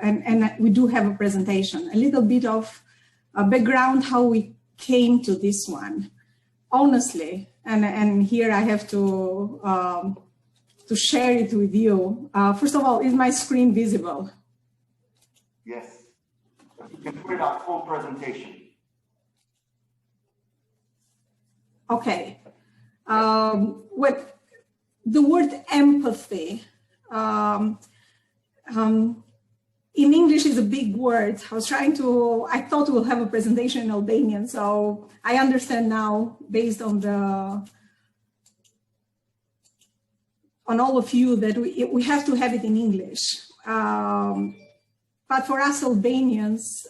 and we do have a presentation, a little bit of background, how we came to this one. Honestly, and here I have to share it with you. First of all, is my screen visible? Yes, you can put it on full presentation. Okay. What the word empathy in English is a big word. I thought we'll have a presentation in Albanian, so I understand now, based on all of you, that we have to have it in English. But for us Albanians,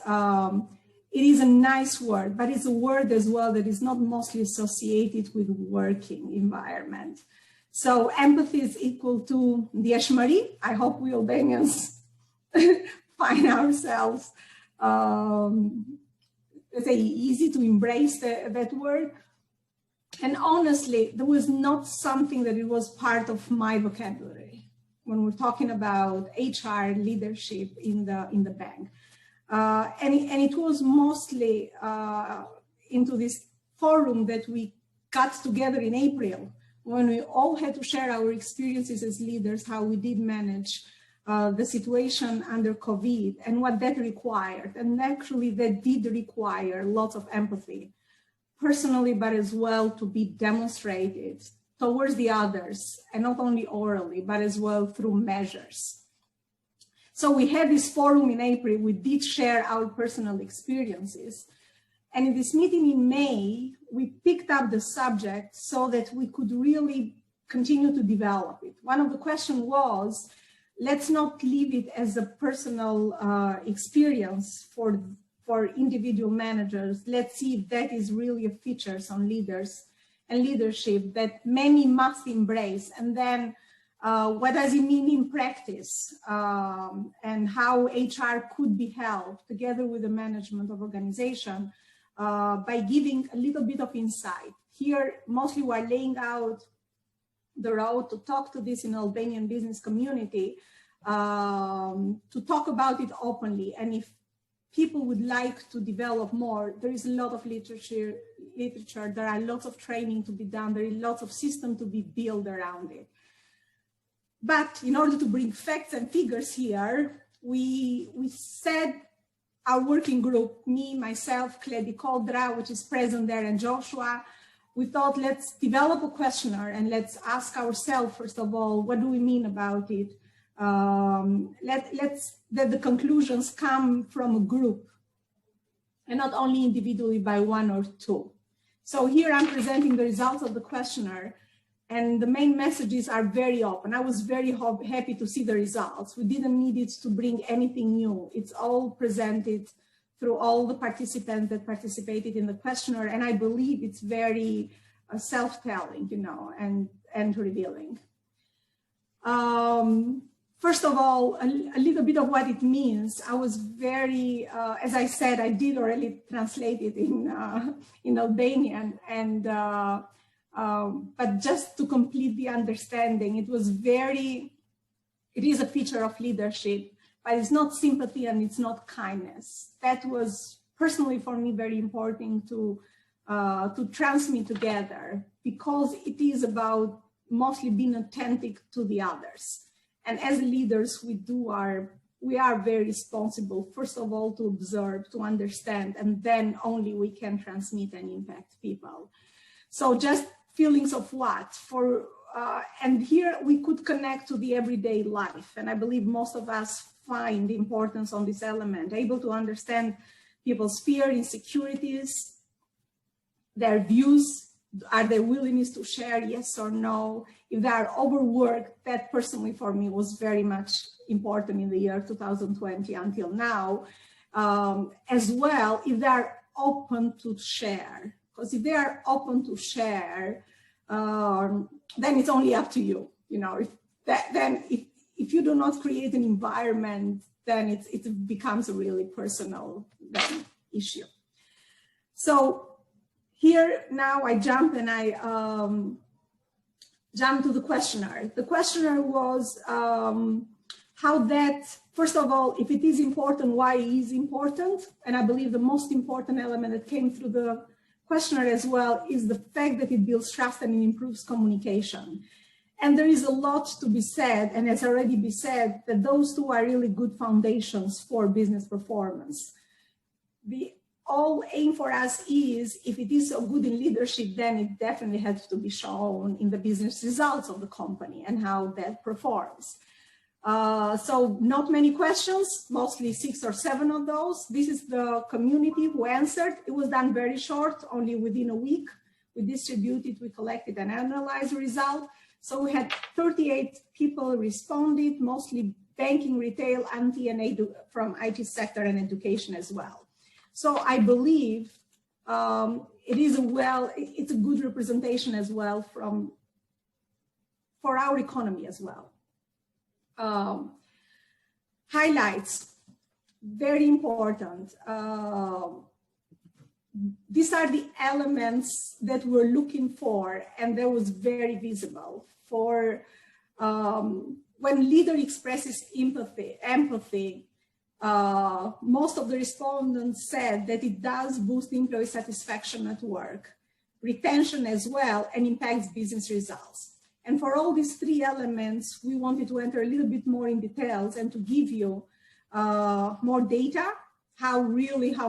it is a nice word, but it's a word as well that is not mostly associated with working environment. So empathy is equal to ndjeshmëri. I hope we Albanians find ourselves, let's say, easy to embrace that word. And honestly, there was not something that it was part of my vocabulary when we're talking about HR leadership in the bank. And it was mostly into this forum that we got together in April, when we all had to share our experiences as leaders, how we did manage the situation under COVID and what that required. And actually that did require lots of empathy, personally, but as well to be demonstrated towards the others, and not only orally, but as well through measures. So we had this forum in April, we did share our personal experiences. And in this meeting in May, we picked up the subject so that we could really continue to develop it. One of the questions was, let's not leave it as a personal experience for individual managers. Let's see if that is really a feature on leaders and leadership that many must embrace. And then what does it mean in practice, and how HR could be helped together with the management of organization by giving a little bit of insight. Here, mostly we're laying out the road to talk to this in Albanian business community, to talk about it openly. And if people would like to develop more, there is a lot of literature, there are lots of training to be done, there is lots of system to be built around it. But in order to bring facts and figures here, we said, our working group, me, myself, Kledi Kodra, which is present there, and Joshua, we thought, let's develop a questionnaire and let's ask ourselves, first of all, what do we mean about it? Let's that the conclusions come from a group and not only individually by one or two. So here I'm presenting the results of the questionnaire, and the main messages are very open. I was very happy to see the results. We didn't need it to bring anything new. It's all presented through all the participants that participated in the questionnaire, and I believe it's very self-telling, you know, and revealing. First of all, a little bit of what it means. I was very, as I said, I did already translate it in Albanian, and but just to complete the understanding, it is a feature of leadership, but it's not sympathy and it's not kindness. That was personally for me very important to transmit together, because it is about mostly being authentic to the others. And as leaders, we are very responsible, first of all, to observe, to understand, and then only we can transmit and impact people. So just feelings of what? And here we could connect to the everyday life. And I believe most of us find the importance on this element, able to understand people's fear, insecurities, their views. Are they willingness to share, yes or no? If they are overworked, that personally for me was very much important in the year 2020 until now. As well, if they are open to share. Because if they are open to share, then it's only up to you. You know, if you do not create an environment, then it becomes a really personal issue. So here now I jump and I jump to the questionnaire. The questionnaire was how that, first of all, if it is important, why it is important. And I believe the most important element that came through the questionnaire as well is the fact that it builds trust and it improves communication. And there is a lot to be said, and has already been said, that those two are really good foundations for business performance. The all aim for us is, if it is so good in leadership, then it definitely has to be shown in the business results of the company and how that performs. So not many questions, mostly 6 or 7 of those. This is the community who answered. It was done very short, only within a week. We distributed, we collected and analyzed the result. So we had 38 people responded, mostly banking, retail, IT, and from IT sector and education as well. So I believe it's a good representation as well for our economy as well. Highlights, very important. These are the elements that we're looking for, and that was very visible for when leader expresses empathy. Most of the respondents said that it does boost employee satisfaction at work, retention as well, and impacts business results. And for all these 3 elements, we wanted to enter a little bit more in details and to give you more data, how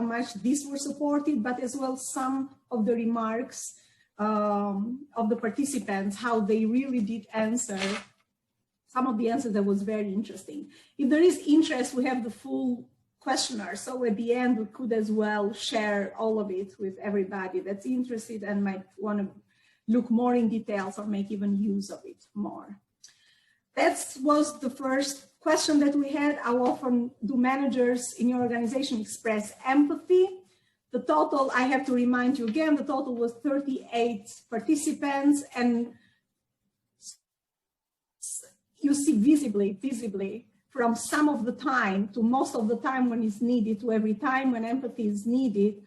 much these were supported, but as well some of the remarks of the participants, how they really did answer. Some of the answers that was very interesting. If there is interest, we have the full questionnaire. So at the end, we could as well share all of it with everybody that's interested and might want to look more in details or make even use of it more. That was the first question that we had. How often do managers in your organization express empathy? The total, I have to remind you again, the total was 38 participants, and you see visibly from some of the time to most of the time when it's needed to every time when empathy is needed,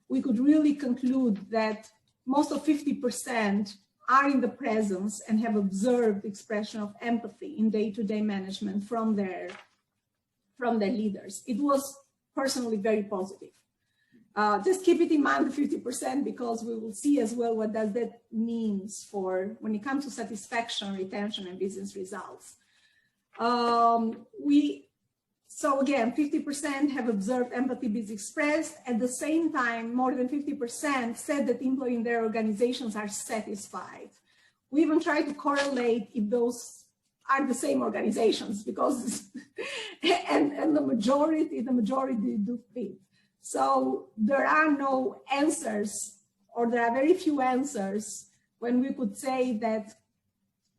we could really conclude that most of 50% are in the presence and have observed expression of empathy in day-to-day management from their leaders. It was personally very positive. Just keep it in mind, the 50%, because we will see as well what does that means for when it comes to satisfaction, retention, and business results. So again, 50% have observed empathy being expressed. At the same time, more than 50% said that employees in their organizations are satisfied. We even try to correlate if those are the same organizations, because and the majority do fit. So there are no answers, or there are very few answers when we could say that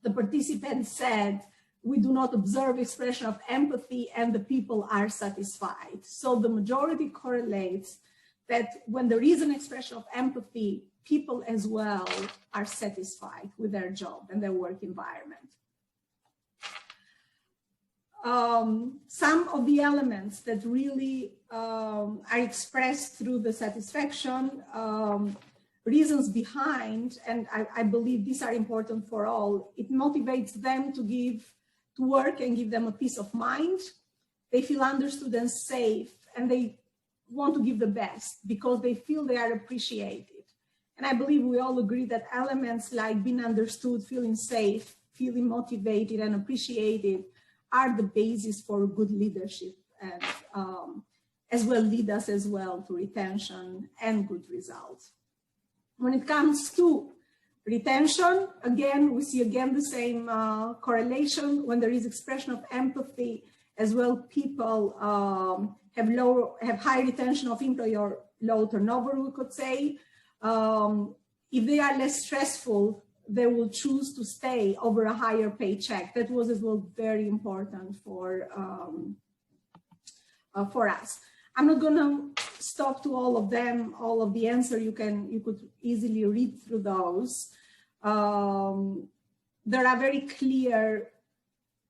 the participants said we do not observe expression of empathy and the people are satisfied. So the majority correlates that when there is an expression of empathy, people as well are satisfied with their job and their work environment. Some of the elements that really are expressed through the satisfaction, reasons behind, and I believe these are important for all. It motivates them to work and give them a peace of mind. They feel understood and safe, and they want to give the best because they feel they are appreciated. And I believe we all agree that elements like being understood, feeling safe, feeling motivated and appreciated are the basis for good leadership, and as well lead us as well to retention and good results. When it comes to retention, again, we see again the same correlation. When there is expression of empathy, as well, people have high retention of employee or low turnover, we could say. If they are less stressful, they will choose to stay over a higher paycheck. That was as well very important for us. I'm not going to stop to all of them, all of the answer. You could easily read through those. There are very clear,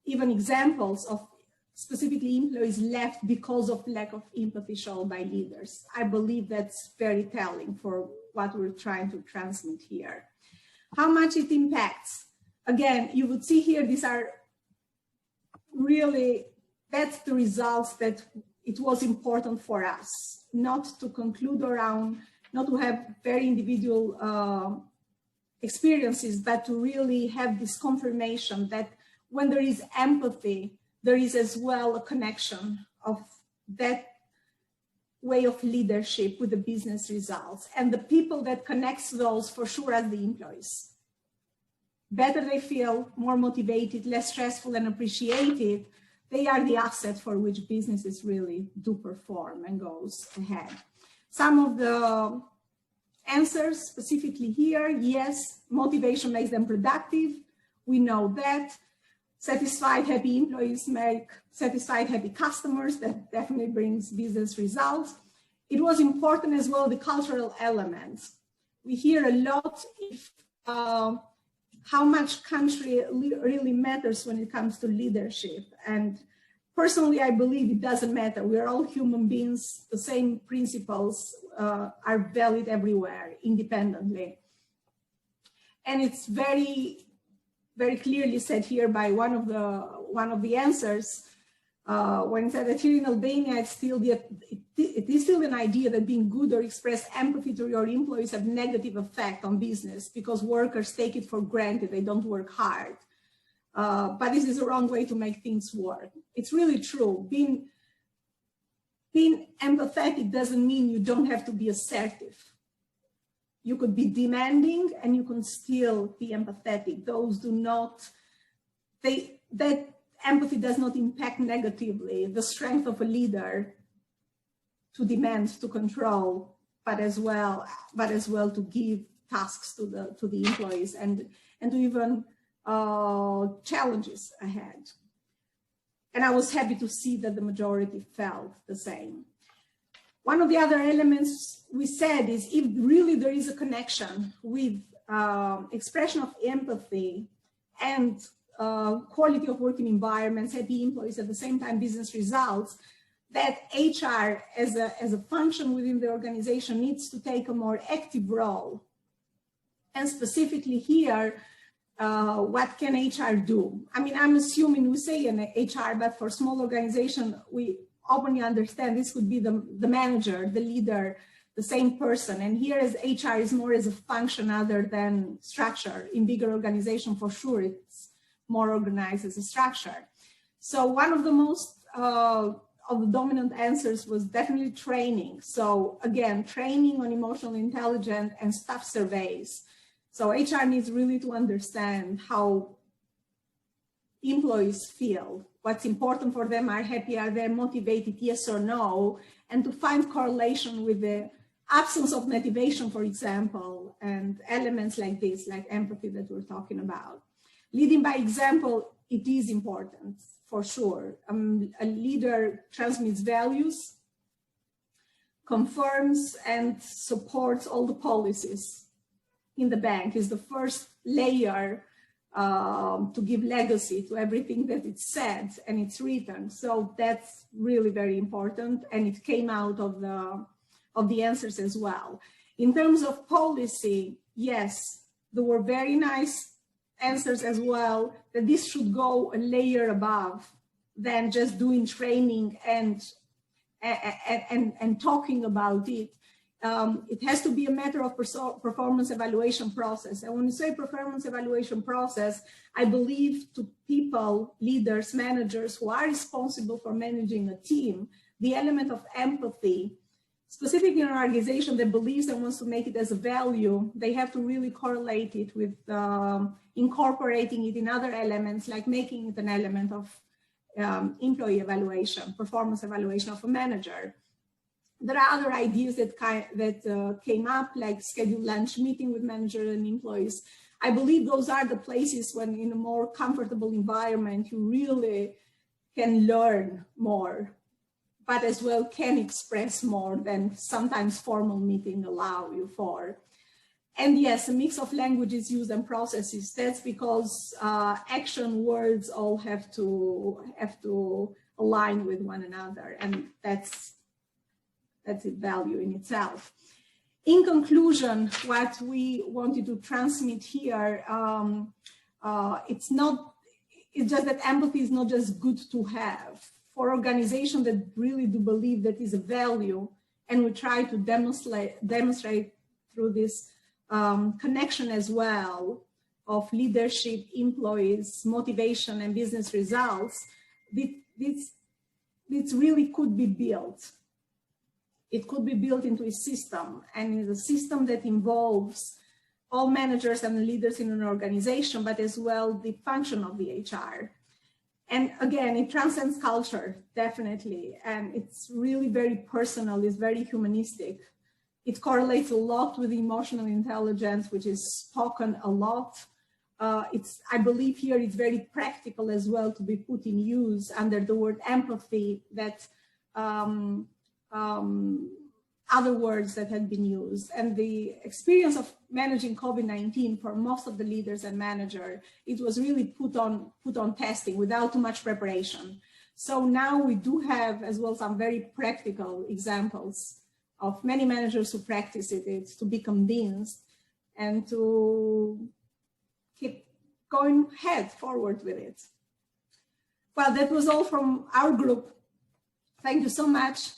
even examples of specifically employees left because of lack of empathy shown by leaders. I believe that's very telling for what we're trying to transmit here. How much it impacts? Again, you would see here, these are really that's the results that it was important for us, not to conclude around, not to have very individual experiences, but to really have this confirmation that when there is empathy, there is as well a connection of that way of leadership with the business results. And the people that connects those for sure as the employees. Better they feel, more motivated, less stressful and appreciated, they are the asset for which businesses really do perform and goes ahead. Some of the answers specifically here, yes, motivation makes them productive. We know that. Satisfied, happy employees make satisfied, happy customers. That definitely brings business results. It was important as well, the cultural elements. We hear a lot if how much country really matters when it comes to leadership. And personally, I believe it doesn't matter. We're all human beings. The same principles are valid everywhere, independently. And it's very, very clearly said here by one of the answers, when it said that here in Albania, it is still an idea that being good or express empathy to your employees have negative effect on business because workers take it for granted, they don't work hard. But this is the wrong way to make things work. It's really true. Being empathetic doesn't mean you don't have to be assertive. You could be demanding and you can still be empathetic. Those do not, that empathy does not impact negatively the strength of a leader to demand, to control, but as well to give tasks to the employees and to even challenges ahead. And I was happy to see that the majority felt the same. One of the other elements we said is if really there is a connection with expression of empathy and quality of working environments, happy employees, at the same time business results, that HR as a function within the organization needs to take a more active role. And specifically here, what can HR do? I mean, I'm assuming we say in HR, but for small organization, we openly understand this could be the manager, the leader, the same person. And here as HR is more as a function other than structure. In bigger organization, for sure, it's more organized as a structure. So one of the most of the dominant answers was definitely training. So again, training on emotional intelligence and staff surveys. So HR needs really to understand how employees feel, what's important for them, are happy, are they motivated, yes or no, and to find correlation with the absence of motivation, for example, and elements like this, like empathy that we're talking about. Leading by example, it is important, for sure. A leader transmits values, confirms and supports all the policies in the bank, is the first layer to give legacy to everything that it's said and it's written. So that's really very important, and it came out of the answers as well. In terms of policy, yes, there were very nice answers as well, that this should go a layer above than just doing training and talking about it. It has to be a matter of performance evaluation process. And when you say performance evaluation process, I believe to people, leaders, managers who are responsible for managing a team, the element of empathy, specifically in an organization that believes and wants to make it as a value, they have to really correlate it with incorporating it in other elements, like making it an element of employee evaluation, performance evaluation of a manager. There are other ideas that came up, like scheduled lunch meeting with manager and employees. I believe those are the places when in a more comfortable environment, you really can learn more, but as well can express more than sometimes formal meeting allow you for. And yes, a mix of languages used and processes. That's because action words all have to align with one another, and that's a value in itself. In conclusion, what we wanted to transmit here, it's just that empathy is not just good to have. for organizations that really do believe that is a value, and we try to demonstrate through this connection as well of leadership, employees, motivation, and business results, this really could be built. It could be built into a system, and it's a system that involves all managers and leaders in an organization, but as well the function of the HR. And again, it transcends culture, definitely. And it's really very personal, it's very humanistic. It correlates a lot with emotional intelligence, which is spoken a lot. I believe here it's very practical as well to be put in use under the word empathy, that other words that had been used. And the experience of managing COVID-19 for most of the leaders and managers, it was really put on testing without too much preparation. So now we do have as well some very practical examples of many managers who practice it to be convinced and to keep going forward with it. Well, that was all from our group. Thank you so much.